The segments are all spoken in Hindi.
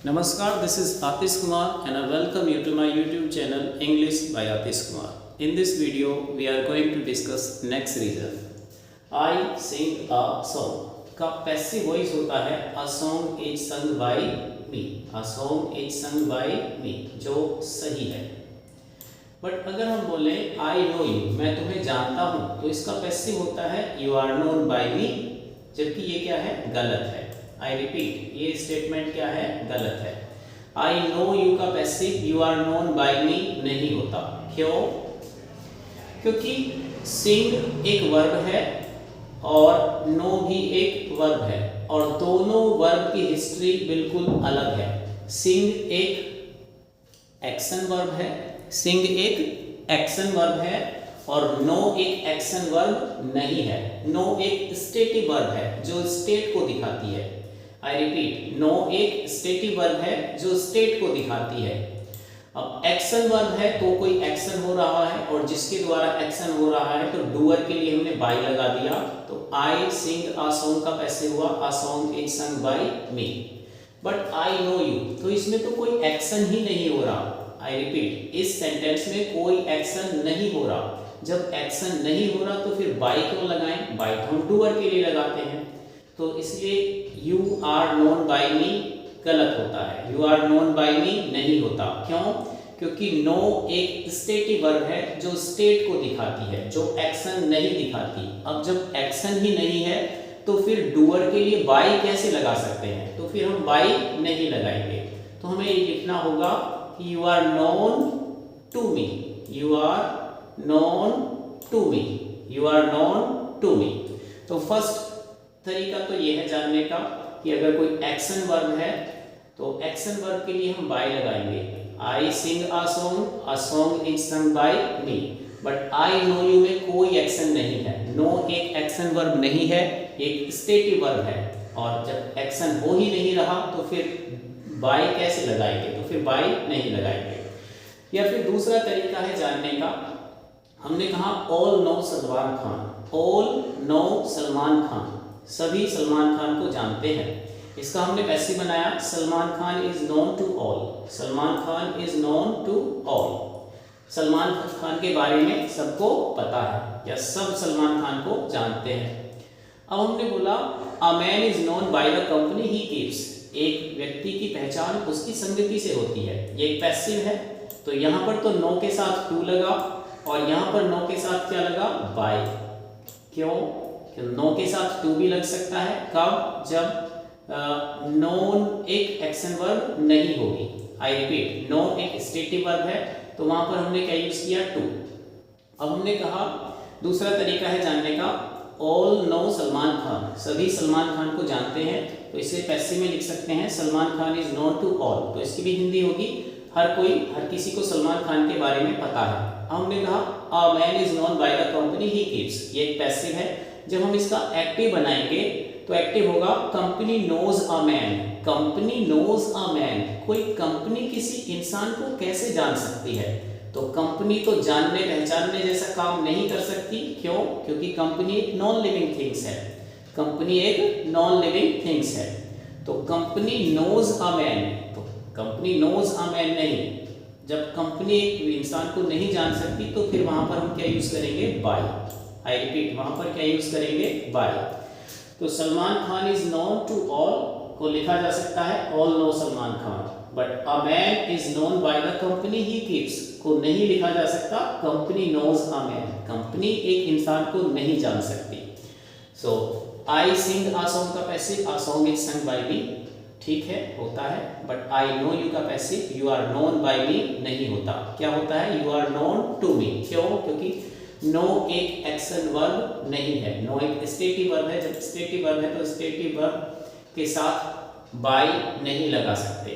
Namaskar, this is Atish Kumar and I welcome you to my YouTube channel English by Atish Kumar. In this video, we are going to discuss next reason. I sing a song. का पैसिव वॉइस होता है a song is sung by me. A song is sung by me, जो सही है. बट अगर हम बोले I know you, मैं तुम्हें जानता हूँ, तो इसका पैसिव होता है you are known by me, जबकि ये क्या है? गलत है. I repeat, ये स्टेटमेंट क्या है? गलत है. I know you का passive you are known by me नहीं होता. क्यों? क्योंकि sing एक वर्ब है और know भी एक वर्ब है और दोनों वर्ब की हिस्ट्री बिल्कुल अलग है. sing एक एक्शन वर्ब है, sing एक एक्शन वर्ब है और नो एक एक्शन वर्ब नहीं है. नो एक स्टेटिव वर्ब है जो स्टेट को दिखाती है. आई रिपीट, नो एक स्टेटिव वर्ब है जो स्टेट को दिखाती है. अब एक्शन वर्ब है तो कोई एक्शन हो रहा है और जिसके द्वारा एक्शन हो रहा है तो डूअर के लिए हमने बाय लगा दिया. तो आई सिंग आ सॉन्ग का पैसिव हुआ आ song is sung by me. But I know you, तो इसमें तो कोई एक्शन ही नहीं हो रहा. आई रिपीट, इस सेंटेंस में कोई एक्शन नहीं हो रहा. जब एक्शन नहीं हो रहा तो फिर बाय क्यों लगाएं? बाय तो हम डूअर के लिए लगाते हैं. तो इसलिए यू आर नोन बाय मी गलत होता है. You are known by me नहीं होता. क्यों? क्योंकि नो एक स्टेटिव वर्ब है जो स्टेट को दिखाती है, जो एक्शन नहीं दिखाती. अब जब एक्शन ही नहीं है तो फिर डूअर के लिए बाय कैसे लगा सकते हैं? तो फिर हम बाय नहीं लगाएंगे. तो हमें ये लिखना होगा कि you are known to me. यू आर known to me. You are known to me. तो फर्स्ट तरीका तो ये है जानने का कि अगर कोई एक्शन वर्ब है तो एक्शन वर्ब के लिए हम बाय लगाएंगे. I sing a song is sung by me. But I know you में कोई एक्शन नहीं है. नो एक एक्शन वर्ब नहीं है, एक स्टेटिव वर्ब है और जब एक्शन हो ही नहीं रहा तो फिर बाय कैसे लगाएंगे? तो फिर बाय नहीं लगाएंगे. या फिर दूसरा तरीका है जानने का. हमने कहा all know Salman Khan. All know Salman Khan, सभी सलमान खान को जानते हैं. इसका हमने पैसिव बनाया Salman Khan is known to all. Salman Khan is known to all. Salman Khan के बारे में सबको पता है या सब सलमान खान को जानते हैं. अब हमने बोला अ man is known by the company he keeps. एक व्यक्ति की पहचान उसकी संगति से होती है. ये एक पैसिव है. तो यहाँ पर तो नो के साथ टू लगा और यहाँ पर नो के साथ क्या लगा? बाय. क्यों? नो के साथ टू भी लग सकता है. कब? जब नोन एक एक्शन वर्ब नहीं होगी. आई रिपीट, नो एक स्टेटिव वर्ब है तो वहां पर हमने क्या यूज किया? टू. अब हमने कहा दूसरा तरीका है जानने का ऑल नो सलमान खान. सभी सलमान खान को जानते हैं तो इसे पैसिव में लिख सकते हैं Salman Khan is known to all. तो इसकी भी हिंदी होगी हर किसी को सलमान खान के बारे में पता है. हमने कहा अ man is known by the company he keeps. ये एक पैसिव है. जब हम इसका एक्टिव बनाएंगे तो एक्टिव होगा company knows a man. Company knows a man. कोई कंपनी किसी इंसान को कैसे जान सकती है? तो कंपनी तो जानने पहचानने जैसा काम नहीं कर सकती. क्यों? क्योंकि कंपनी एक नॉन लिविंग थिंग्स है. कंपनी एक नॉन लिविंग थिंग्स है. तो कंपनी नोज अ मैन, तो कंपनी नोज अ मैन नहीं. जब कंपनी एक इंसान को नहीं जान सकती तो फिर वहां पर हम क्या यूज करेंगे? बाय. आई रिपीट, वहां पर क्या यूज करेंगे? बाय. तो Salman Khan is known to all को लिखा जा सकता है all know Salman Khan. But a man is known by the company he keeps को नहीं लिखा जा सकता company knows a man. Company एक इंसान को नहीं जान सकती. So I sing a song का passive a song is sung by me ठीक है, होता है. बट आई नो यू का passive you are known by me नहीं होता. क्या होता है? You are known to me. क्यों? क्योंकि नो एक एक्शन वर्ब नहीं है. नो एक स्टेटिव वर्ब है. जब स्टेटिव वर्ब है तो स्टेटिव वर्ब के साथ बाय नहीं लगा सकते.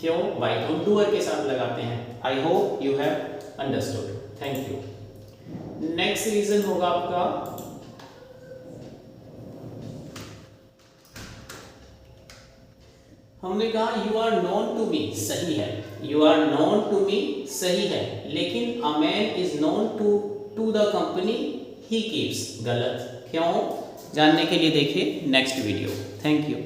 क्यों? बाय तो हम डूअर के साथ लगाते हैं. I hope you have understood. Thank you. Next reason होगा आपका हमने कहा you are known to me सही है. You are known to me सही है, लेकिन a man is known to the company he keeps गलत. क्यों? जानने के लिए देखिए नेक्स्ट वीडियो. Thank you.